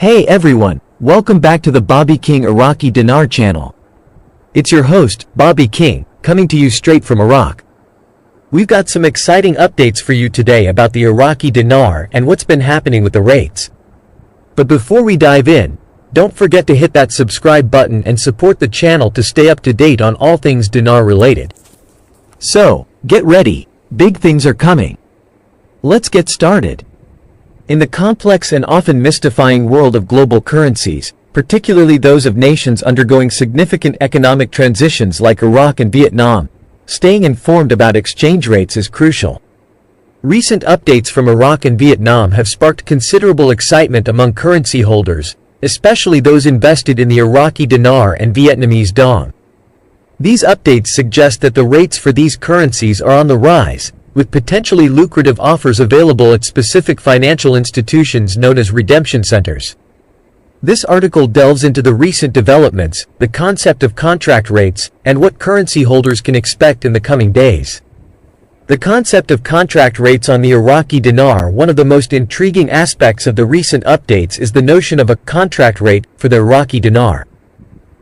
Hey everyone, welcome back to the Bobby King Iraqi Dinar channel. It's your host, Bobby King, coming to you straight from Iraq. We've got some exciting updates for you today about the Iraqi Dinar and what's been happening with the rates. But before we dive in, don't forget to hit that subscribe button and support the channel to stay up to date on all things dinar related. So, get ready, big things are coming. Let's get started. In the complex and often mystifying world of global currencies, particularly those of nations undergoing significant economic transitions like Iraq and Vietnam, staying informed about exchange rates is crucial. Recent updates from Iraq and Vietnam have sparked considerable excitement among currency holders, especially those invested in the Iraqi Dinar and Vietnamese Dong. These updates suggest that the rates for these currencies are on the rise, with potentially lucrative offers available at specific financial institutions known as redemption centers. This article delves into the recent developments, the concept of contract rates, and what currency holders can expect in the coming days. The concept of contract rates on the Iraqi dinar. One of the most intriguing aspects of the recent updates is the notion of a contract rate for the Iraqi dinar.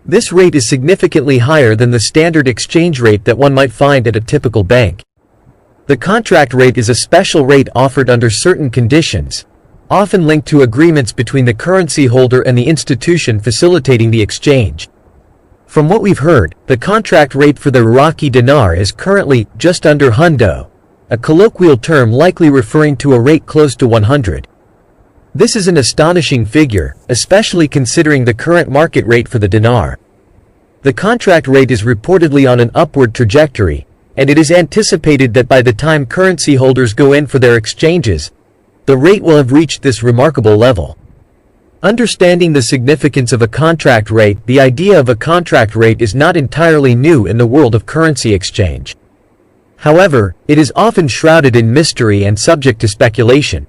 This rate is significantly higher than the standard exchange rate that one might find at a typical bank. The contract rate is a special rate offered under certain conditions, often linked to agreements between the currency holder and the institution facilitating the exchange. From what we've heard, the contract rate for the Iraqi dinar is currently just under hundo, a colloquial term likely referring to a rate close to 100. This is an astonishing figure, especially considering the current market rate for the dinar. The contract rate is reportedly on an upward trajectory, and it is anticipated that by the time currency holders go in for their exchanges, the rate will have reached this remarkable level. Understanding the significance of a contract rate. The idea of a contract rate is not entirely new in the world of currency exchange. However, it is often shrouded in mystery and subject to speculation.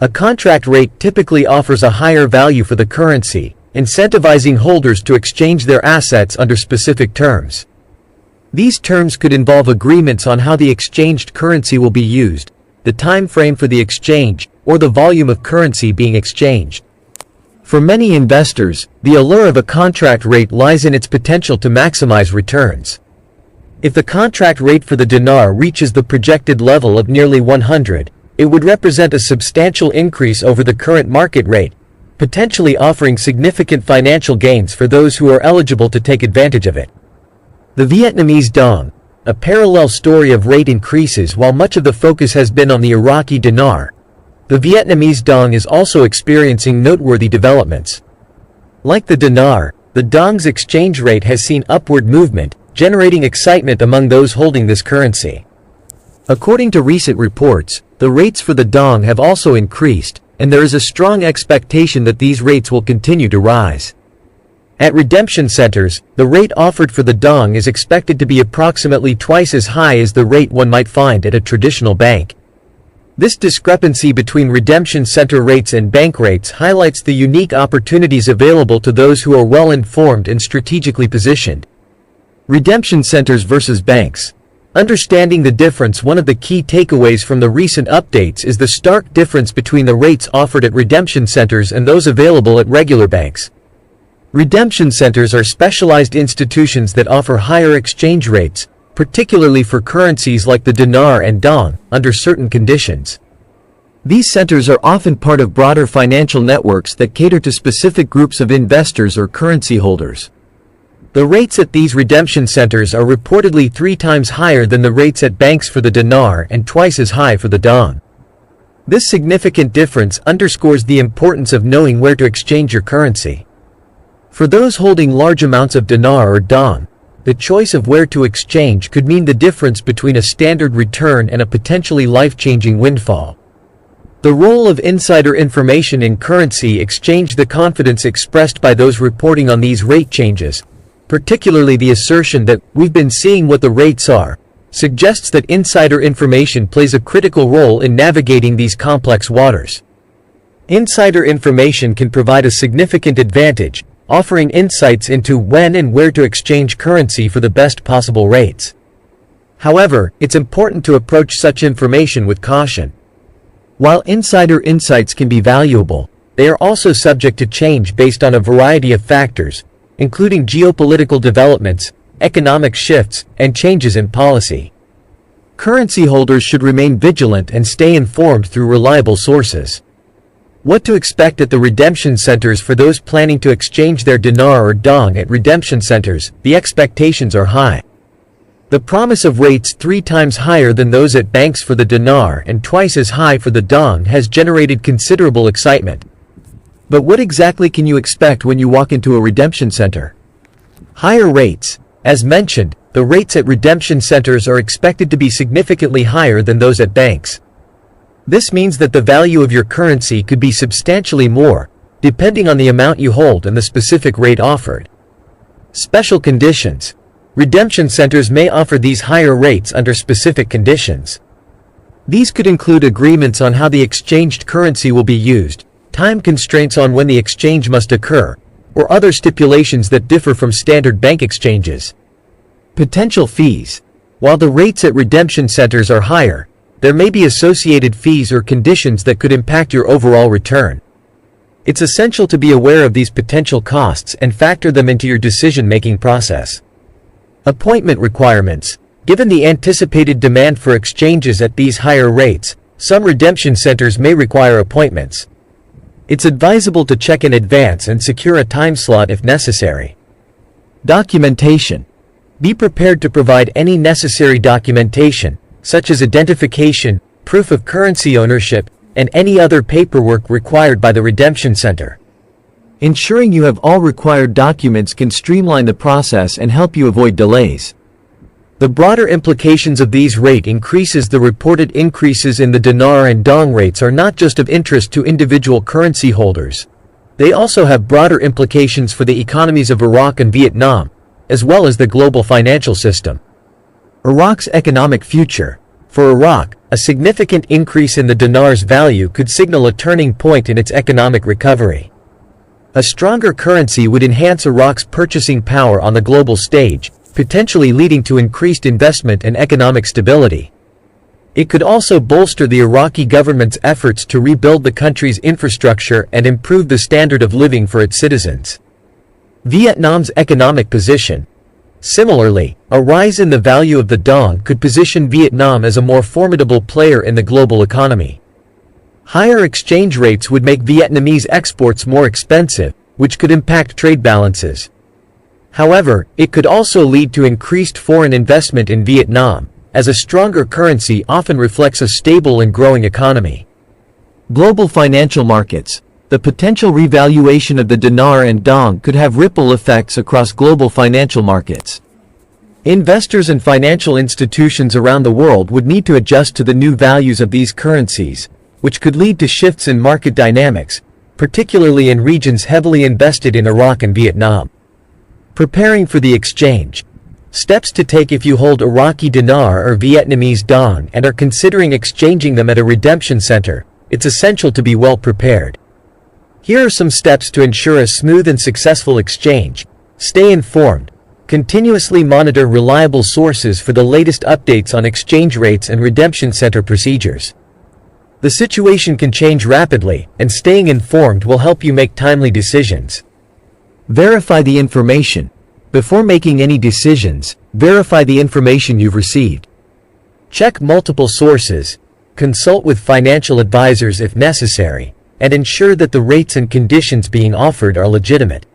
A contract rate typically offers a higher value for the currency, incentivizing holders to exchange their assets under specific terms. These terms could involve agreements on how the exchanged currency will be used, the time frame for the exchange, or the volume of currency being exchanged. For many investors, the allure of a contract rate lies in its potential to maximize returns. If the contract rate for the dinar reaches the projected level of nearly 100, it would represent a substantial increase over the current market rate, potentially offering significant financial gains for those who are eligible to take advantage of it. The Vietnamese Dong, a parallel story of rate increases. While much of the focus has been on the Iraqi dinar, the Vietnamese Dong is also experiencing noteworthy developments. Like the dinar, the Dong's exchange rate has seen upward movement, generating excitement among those holding this currency. According to recent reports, the rates for the Dong have also increased, and there is a strong expectation that these rates will continue to rise. At redemption centers, the rate offered for the Dong is expected to be approximately twice as high as the rate one might find at a traditional bank. This discrepancy between redemption center rates and bank rates highlights the unique opportunities available to those who are well-informed and strategically positioned. Redemption centers versus banks. Understanding the difference. One of the key takeaways from the recent updates is the stark difference between the rates offered at redemption centers and those available at regular banks. Redemption centers are specialized institutions that offer higher exchange rates, particularly for currencies like the dinar and dong, under certain conditions. These centers are often part of broader financial networks that cater to specific groups of investors or currency holders. The rates at these redemption centers are reportedly 3 times higher than the rates at banks for the dinar and twice as high for the dong. This significant difference underscores the importance of knowing where to exchange your currency. For those holding large amounts of dinar or dong, the choice of where to exchange could mean the difference between a standard return and a potentially life-changing windfall. The role of insider information in currency exchange. The confidence expressed by those reporting on these rate changes, particularly the assertion that "we've been seeing what the rates are," suggests that insider information plays a critical role in navigating these complex waters. Insider information can provide a significant advantage, offering insights into when and where to exchange currency for the best possible rates. However, it's important to approach such information with caution. While insider insights can be valuable, they are also subject to change based on a variety of factors, including geopolitical developments, economic shifts, and changes in policy. Currency holders should remain vigilant and stay informed through reliable sources. What to expect at the redemption centers for those planning to exchange their dinar or dong at redemption centers? The expectations are high. The promise of rates 3 times higher than those at banks for the dinar and twice as high for the dong has generated considerable excitement. But what exactly can you expect when you walk into a redemption center? Higher rates. As mentioned, the rates at redemption centers are expected to be significantly higher than those at banks. This means that the value of your currency could be substantially more, depending on the amount you hold and the specific rate offered. Special conditions. Redemption centers may offer these higher rates under specific conditions. These could include agreements on how the exchanged currency will be used, time constraints on when the exchange must occur, or other stipulations that differ from standard bank exchanges. Potential fees. While the rates at redemption centers are higher, there may be associated fees or conditions that could impact your overall return. It's essential to be aware of these potential costs and factor them into your decision-making process. Appointment requirements. Given the anticipated demand for exchanges at these higher rates, some redemption centers may require appointments. It's advisable to check in advance and secure a time slot if necessary. Documentation. Be prepared to provide any necessary documentation, such as identification, proof of currency ownership, and any other paperwork required by the redemption center. Ensuring you have all required documents can streamline the process and help you avoid delays. The broader implications of these rate increases. The reported increases in the dinar and dong rates are not just of interest to individual currency holders. They also have broader implications for the economies of Iraq and Vietnam, as well as the global financial system. Iraq's economic future. For Iraq, a significant increase in the dinar's value could signal a turning point in its economic recovery. A stronger currency would enhance Iraq's purchasing power on the global stage, potentially leading to increased investment and economic stability. It could also bolster the Iraqi government's efforts to rebuild the country's infrastructure and improve the standard of living for its citizens. Vietnam's economic position. Similarly, a rise in the value of the dong could position Vietnam as a more formidable player in the global economy. Higher exchange rates would make Vietnamese exports more expensive, which could impact trade balances. However, it could also lead to increased foreign investment in Vietnam, as a stronger currency often reflects a stable and growing economy. Global financial markets. The potential revaluation of the dinar and dong could have ripple effects across global financial markets. Investors and financial institutions around the world would need to adjust to the new values of these currencies, which could lead to shifts in market dynamics, particularly in regions heavily invested in Iraq and Vietnam. Preparing for the exchange. Steps to take if you hold Iraqi dinar or Vietnamese dong and are considering exchanging them at a redemption center. It's essential to be well prepared. Here are some steps to ensure a smooth and successful exchange. Stay informed. Continuously monitor reliable sources for the latest updates on exchange rates and redemption center procedures. The situation can change rapidly, and staying informed will help you make timely decisions. Verify the information. Before making any decisions, verify the information you've received. Check multiple sources. Consult with financial advisors if necessary, and ensure that the rates and conditions being offered are legitimate.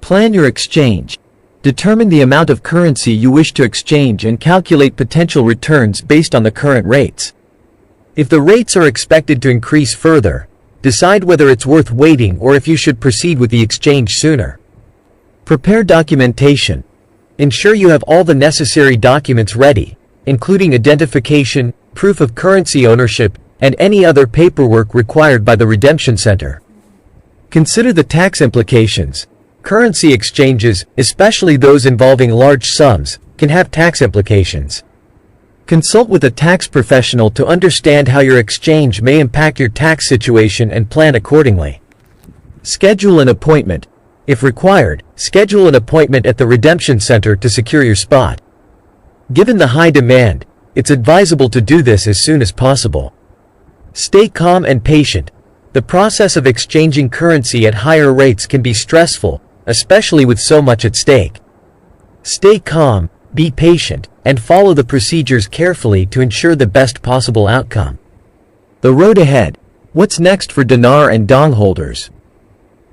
Plan your exchange. Determine the amount of currency you wish to exchange and calculate potential returns based on the current rates. If the rates are expected to increase further, decide whether it's worth waiting or if you should proceed with the exchange sooner. Prepare documentation. Ensure you have all the necessary documents ready, including identification, proof of currency ownership, and any other paperwork required by the redemption center. Consider the tax implications. Currency exchanges, especially those involving large sums, can have tax implications. Consult with a tax professional to understand how your exchange may impact your tax situation and plan accordingly. Schedule an appointment. If required, schedule an appointment at the redemption center to secure your spot. Given the high demand, it's advisable to do this as soon as possible. Stay calm and patient. The process of exchanging currency at higher rates can be stressful, especially with so much at stake. Stay calm, be patient, and follow the procedures carefully to ensure the best possible outcome. The road ahead. What's next for dinar and dong holders?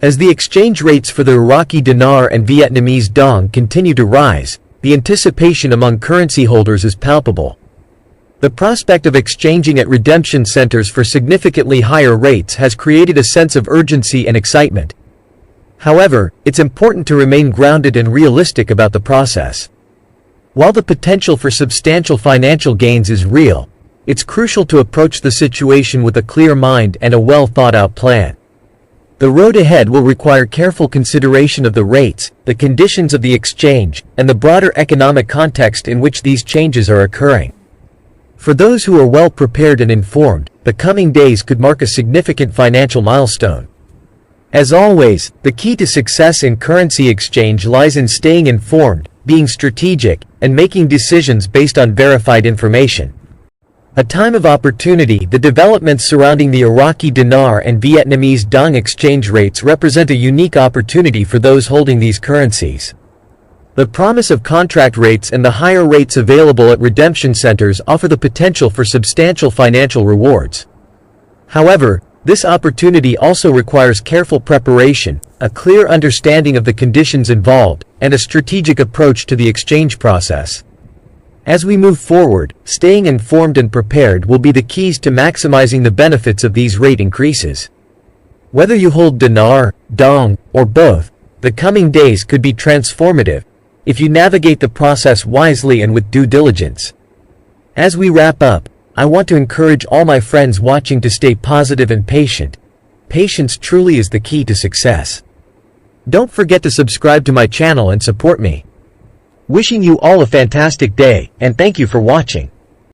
As the exchange rates for the Iraqi dinar and Vietnamese dong continue to rise, the anticipation among currency holders is palpable. The prospect of exchanging at redemption centers for significantly higher rates has created a sense of urgency and excitement. However, it's important to remain grounded and realistic about the process. While the potential for substantial financial gains is real, it's crucial to approach the situation with a clear mind and a well-thought-out plan. The road ahead will require careful consideration of the rates, the conditions of the exchange, and the broader economic context in which these changes are occurring. For those who are well prepared and informed, the coming days could mark a significant financial milestone. As always, the key to success in currency exchange lies in staying informed, being strategic, and making decisions based on verified information. A time of opportunity. The developments surrounding the Iraqi dinar and Vietnamese dong exchange rates represent a unique opportunity for those holding these currencies. The promise of contract rates and the higher rates available at redemption centers offer the potential for substantial financial rewards. However, this opportunity also requires careful preparation, a clear understanding of the conditions involved, and a strategic approach to the exchange process. As we move forward, staying informed and prepared will be the keys to maximizing the benefits of these rate increases. Whether you hold dinar, dong, or both, the coming days could be transformative if you navigate the process wisely and with due diligence. As we wrap up, I want to encourage all my friends watching to stay positive and patient. Patience truly is the key to success. Don't forget to subscribe to my channel and support me. Wishing you all a fantastic day, and thank you for watching.